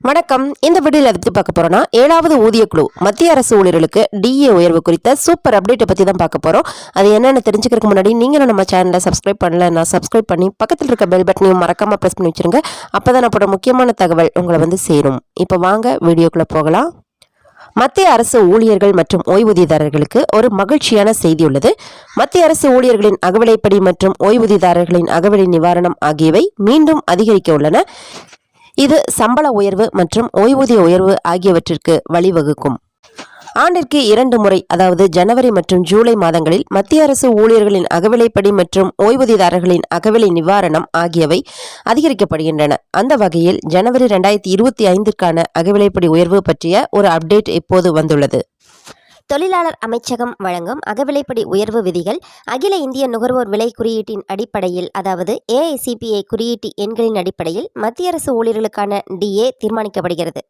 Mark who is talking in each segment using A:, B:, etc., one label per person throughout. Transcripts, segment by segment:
A: வணக்கம். இந்த வீடியோல எதை பத்தி பார்க்க போறோம்னா, 7வது ஊதிய குழு மத்திய அரசு ஊழியர்களுக்கு டிஏ உயர்வு குறித்த சூப்பர் அப்டேட்டை பத்தி தான் பார்க்க போறோம். அது என்னன்னு தெரிஞ்சுக்கிறதுக்கு முன்னாடி நீங்களும் நம்ம சேனலை சப்ஸ்கிரைப் பண்ணலன்னா சப்ஸ்கிரைப் பண்ணி பக்கத்தில் இருக்க பெல் பட்டனையும் மறக்காம பிரஸ் பண்ணி வச்சிருங்க. அப்பதான் நான் போட முக்கியமான தகவல் உங்களை வந்து சேரும். இப்போ வாங்க வீடியோக்குள்ள போகலாம். மத்திய அரசு ஊழியர்கள் மற்றும் ஓய்வூதியதாரர்களுக்கு ஒரு மகிழ்ச்சியான செய்தி உள்ளது. மத்திய அரசு ஊழியர்களின் அகவிலைப்படி மற்றும் ஓய்வூதியதாரர்களின் அகவிலை நிவாரணம் ஆகியவை மீண்டும் அதிகரிக்க உள்ளன. இது சம்பள உயர்வு மற்றும் ஓய்வூதிய உயர்வு ஆகியவற்றிற்கு வழிவகுக்கும். ஆண்டிற்கு 2 முறை, அதாவது ஜனவரி மற்றும் ஜூலை மாதங்களில் மத்திய அரசு ஊழியர்களின் அகவிலைப்படி மற்றும் ஓய்வூதியதாரர்களின் அகவிலை நிவாரணம் ஆகியவை அதிகரிக்கப்படுகின்றன. அந்த வகையில் ஜனவரி 2025க்கான அகவிலைப்படி உயர்வு பற்றிய ஒரு அப்டேட் இப்போது வந்துள்ளது.
B: தொழிலாளர் அமைச்சகம் வழங்கும் அகவிலைப்படி உயர்வு விதிகள் அகில இந்திய நுகர்வோர் விலை குறியீட்டின் அடிப்படையில், அதாவது AICPA குறியீட்டு எண்களின் அடிப்படையில் மத்திய அரசு ஊழியர்களுக்கான டிஏ தீர்மானிக்கப்படுகிறது.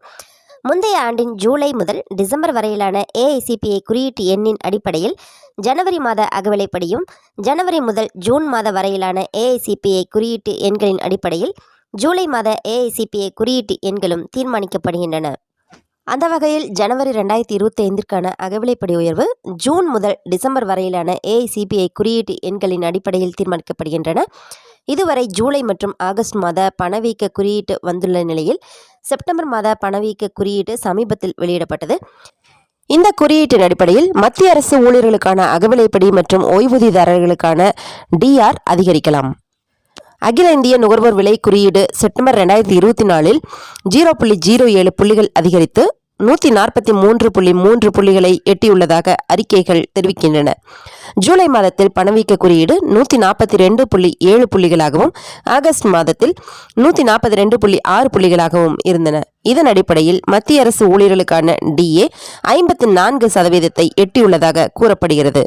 B: முந்தைய ஆண்டின் ஜூலை முதல் டிசம்பர் வரையிலான AICPA குறியீட்டு எண்ணின் அடிப்படையில் ஜனவரி மாத அகவிலைப்படியும், ஜனவரி முதல் ஜூன் மாத வரையிலான AICPA குறியீட்டு எண்களின் அடிப்படையில் ஜூலை மாத AICPA குறியீட்டு எண்களும் தீர்மானிக்கப்படுகின்றன. அந்த வகையில் ஜனவரி 2025க்கான அகவிலைப்படி உயர்வு ஜூன் முதல் டிசம்பர் வரையிலான AICPA குறியீட்டு எண்களின் அடிப்படையில் தீர்மானிக்கப்படுகின்றன. இதுவரை ஜூலை மற்றும் ஆகஸ்ட் மாத பணவீக்க குறியீட்டு வந்துள்ள நிலையில் செப்டம்பர் மாத பணவீக்க குறியீட்டு சமீபத்தில் வெளியிடப்பட்டது. இந்த குறியீட்டின் அடிப்படையில் மத்திய அரசு ஊழியர்களுக்கான அகவிலைப்படி மற்றும் ஓய்வூதியதாரர்களுக்கான DR அதிகரிக்கலாம். அகில இந்திய நுகர்வோர் விலை குறியீடு செப்டம்பர் 2024இல் 0.07 புள்ளிகள் அதிகரித்து 143.3 புள்ளிகளை எட்டியுள்ளதாக அறிக்கைகள் தெரிவிக்கின்றன. ஜூலை மாதத்தில் பணவீக்க குறியீடு 142.7 புள்ளிகளாகவும், ஆகஸ்ட் மாதத்தில் 142.6 புள்ளிகளாகவும் இருந்தன. இதன் அடிப்படையில் மத்திய அரசு ஊழியர்களுக்கான DA 54% எட்டியுள்ளதாக கூறப்படுகிறது.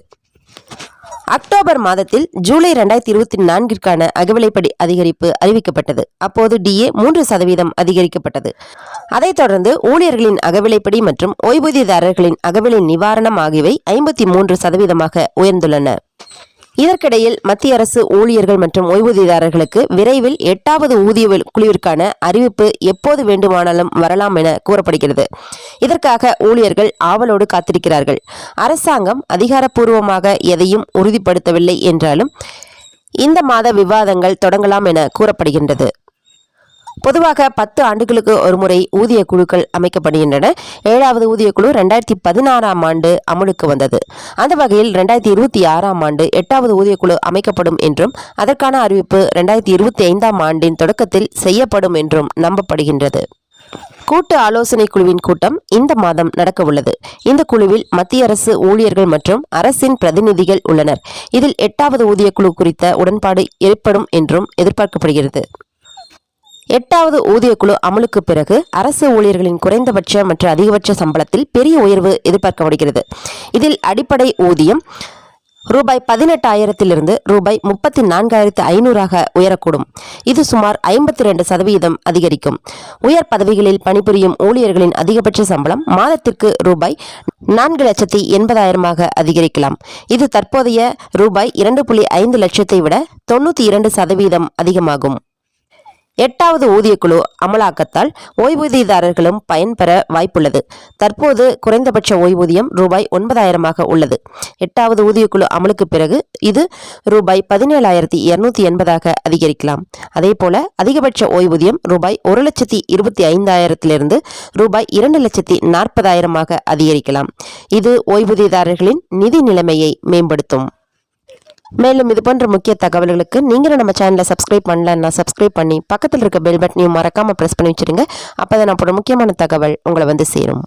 B: அக்டோபர் மாதத்தில் ஜூலை 2024க்கான அகவிலைப்படி அதிகரிப்பு அறிவிக்கப்பட்டது. அப்போது DA 3% அதிகரிக்கப்பட்டது. அதைத் தொடர்ந்து ஊழியர்களின் அகவிலைப்படி மற்றும் ஓய்வூதியதாரர்களின் அகவிலை நிவாரணம் ஆகியவை 53% உயர்ந்துள்ளன. இதற்கிடையில் மத்திய அரசு ஊழியர்கள் மற்றும் ஓய்வூதியதாரர்களுக்கு விரைவில் 8வது ஊதிய குழுவிற்கான அறிவிப்பு எப்போது வேண்டுமானாலும் வரலாம் என கூறப்படுகிறது. இதற்காக ஊழியர்கள் ஆவலோடு காத்திருக்கிறார்கள். அரசாங்கம் அதிகாரப்பூர்வமாக எதையும் உறுதிப்படுத்தவில்லை என்றாலும் இந்த மாத விவாதங்கள் தொடங்கலாம் என கூறப்படுகின்றது. பொதுவாக 10 ஆண்டுகளுக்கு ஒரு முறை ஊதிய குழுக்கள் அமைக்கப்படுகின்றன. 7வது ஊதிய குழு 2016ஆம் ஆண்டு அமலுக்கு வந்தது. அந்த வகையில் 2026ஆம் ஆண்டு 8வது ஊதிய குழு அமைக்கப்படும் என்றும் அதற்கான அறிவிப்பு 2025ஆம் ஆண்டின் தொடக்கத்தில் செய்யப்படும் என்றும் நம்பப்படுகின்றது. கூட்டு ஆலோசனை குழுவின் கூட்டம் இந்த மாதம் நடக்க உள்ளது. இந்த குழுவில் மத்திய அரசு ஊழியர்கள் மற்றும் அரசின் பிரதிநிதிகள் உள்ளனர். இதில் 8வது ஊதிய குழு குறித்த உடன்பாடு ஏற்படும் என்றும் எதிர்பார்க்கப்படுகிறது. 8வது ஊதிய குழு அமலுக்கு பிறகு அரசு ஊழியர்களின் குறைந்தபட்ச மற்றும் அதிகபட்ச சம்பளத்தில் பெரிய உயர்வு எதிர்பார்க்கப்படுகிறது. இதில் அடிப்படை ஊதியம் ரூபாய் 18,000 ரூபாய் 34,500 உயரக்கூடும். இது சுமார் 52% அதிகரிக்கும். உயர் பதவிகளில் பணிபுரியும் ஊழியர்களின் அதிகபட்ச சம்பளம் மாதத்திற்கு ரூபாய் 4,80,000 அதிகரிக்கலாம். இது தற்போதைய ரூபாய் 2.5 லட்சத்தை விட 92% அதிகமாகும். 8வது ஊதிய குழு அமலாக்கத்தால் ஓய்வூதியதாரர்களும் பயன்பெற வாய்ப்புள்ளது. தற்போது குறைந்தபட்ச ஓய்வூதியம் ரூபாய் 9,000 உள்ளது. 8வது ஊதிய குழு அமலுக்கு பிறகு இது ரூபாய் 17,280 அதிகரிக்கலாம். அதேபோல அதிகபட்ச ஓய்வூதியம் ரூபாய் 1,25,000 ரூபாய் 2,40,000 அதிகரிக்கலாம். இது ஓய்வூதியதாரர்களின் நிதி நிலைமையை மேம்படுத்தும். மேலும் இது போன்ற முக்கிய தகவல்களுக்கு நீங்களும் நம்ம சேனலை சப்ஸ்கிரைப் பண்ணலன்னா சப்ஸ்கிரைப் பண்ணி பக்கத்தில் இருக்க பெல் பட்டனையும் மறக்காம பிரஸ் பண்ணி வச்சிருங்க. அப்பதான் நான் போட முக்கியமான தகவல் உங்களை வந்து சேரும்.